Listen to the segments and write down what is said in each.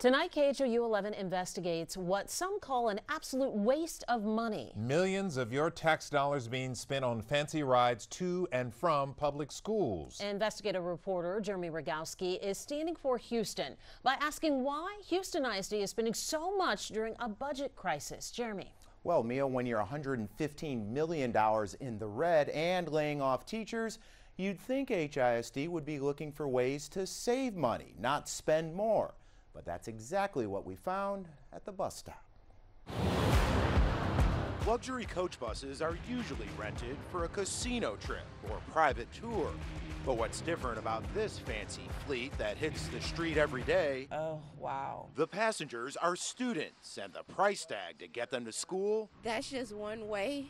Tonight, KHOU 11 investigates what some call an absolute waste of money. Millions of your tax dollars being spent on fancy rides to and from public schools. Investigative reporter Jeremy Rogowski is standing for Houston by asking why Houston ISD is spending so much during a budget crisis. Jeremy. Well, Mia, when you're $115 million in the red and laying off teachers, you'd think HISD would be looking for ways to save money, not spend more. But that's exactly what we found at the bus stop. Luxury coach buses are usually rented for a casino trip or private tour. But what's different about this fancy fleet that hits the street every day? Oh, wow. The passengers are students, and the price tag to get them to school, That's just one way.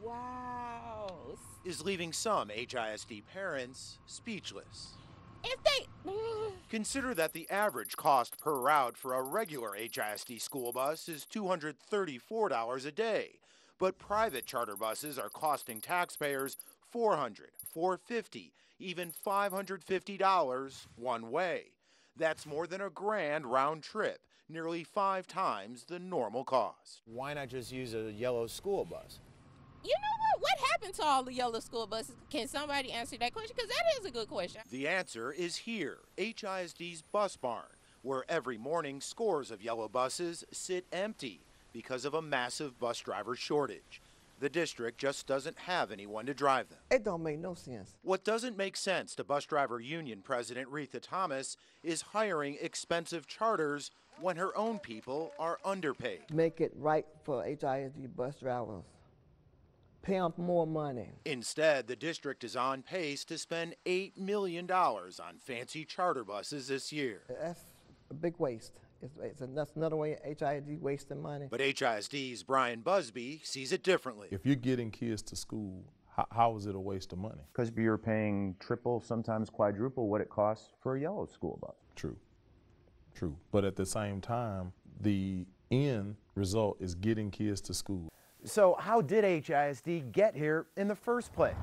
Wow. is leaving some HISD parents speechless. If they... Consider that the average cost per route for a regular HISD school bus is $234 a day, but private charter buses are costing taxpayers $400, $450, even $550 one way. That's more than $1,000 round trip, nearly 5 times the normal cost. Why not just use a yellow school bus? You know what? What happened to all the yellow school buses? Can somebody answer that question? Because that is a good question. The answer is here, HISD's bus barn, where every morning scores of yellow buses sit empty because of a massive bus driver shortage. The district just doesn't have anyone to drive them. It don't make no sense. What doesn't make sense to Bus Driver Union President Retha Thomas is hiring expensive charters when her own people are underpaid. Make it right for HISD bus drivers. Pay them more money. Instead, the district is on pace to spend $8 million on fancy charter buses this year. That's a big waste. That's another way HISD wasting money. But HISD's Brian Busby sees it differently. If you're getting kids to school, how is it a waste of money? Because you're paying triple, sometimes quadruple what it costs for a yellow school bus. True. But at the same time, the end result is getting kids to school. So how did HISD get here in the first place?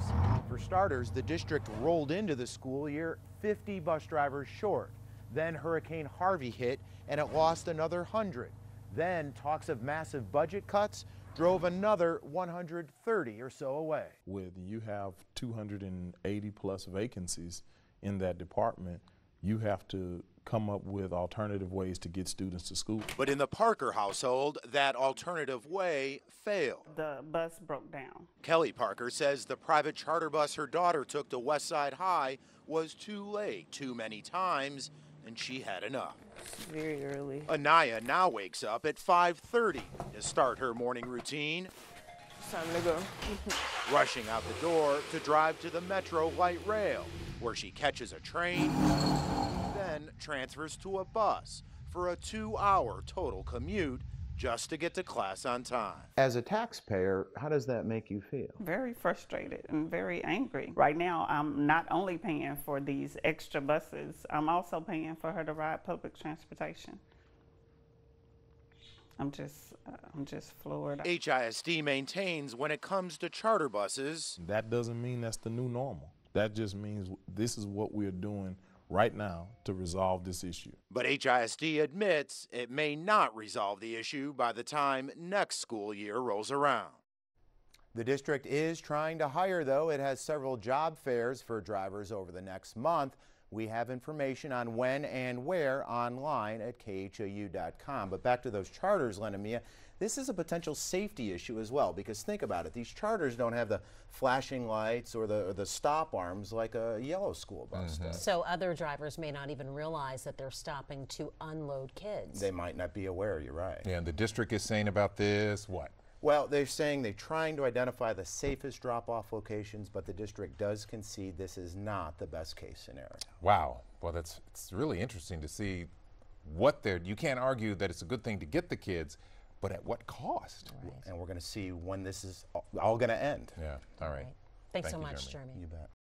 For starters, the district rolled into the school year 50 bus drivers short. Then Hurricane Harvey hit and it lost another 100. Then talks of massive budget cuts drove another 130 or so away. When you have 280 plus vacancies in that department, you have to come up with alternative ways to get students to school. But in the Parker household, that alternative way failed. The bus broke down. Kelly Parker says the private charter bus her daughter took to Westside High was too late too many times, and she had enough. Very early. Anaya now wakes up at 5:30 to start her morning routine, It's time to go. rushing out the door to drive to the Metro Light Rail, where she catches a train, then transfers to a bus for a 2-hour total commute just to get to class on time. As a taxpayer, how does that make you feel? Very frustrated and very angry. Right now, I'm not only paying for these extra buses, I'm also paying for her to ride public transportation. I'm just floored. HISD maintains when it comes to charter buses, That doesn't mean that's the new normal. That just means this is what we're doing right now to resolve this issue. but HISD admits it may not resolve the issue by the time next school year rolls around. The district is trying to hire, though. It has several job fairs for drivers over the next month. We have information on when and where online at KHOU.com. But back to those charters, Lenamia, this is a potential safety issue as well, because think about it. These charters don't have the flashing lights or the stop arms like a yellow school bus does. So other drivers may not even realize that they're stopping to unload kids. They might not be aware, you're right. Yeah, and the district is saying about this, what? Well, they're saying they're trying to identify the safest drop-off locations, but the district does concede this is not the best case scenario. Wow. Well, it's really interesting to see what you can't argue that it's a good thing to get the kids, but at what cost? Right. And we're going to see when this is all going to end. Yeah, all right. Thanks so Thank you, much, Jeremy. Jeremy. You bet.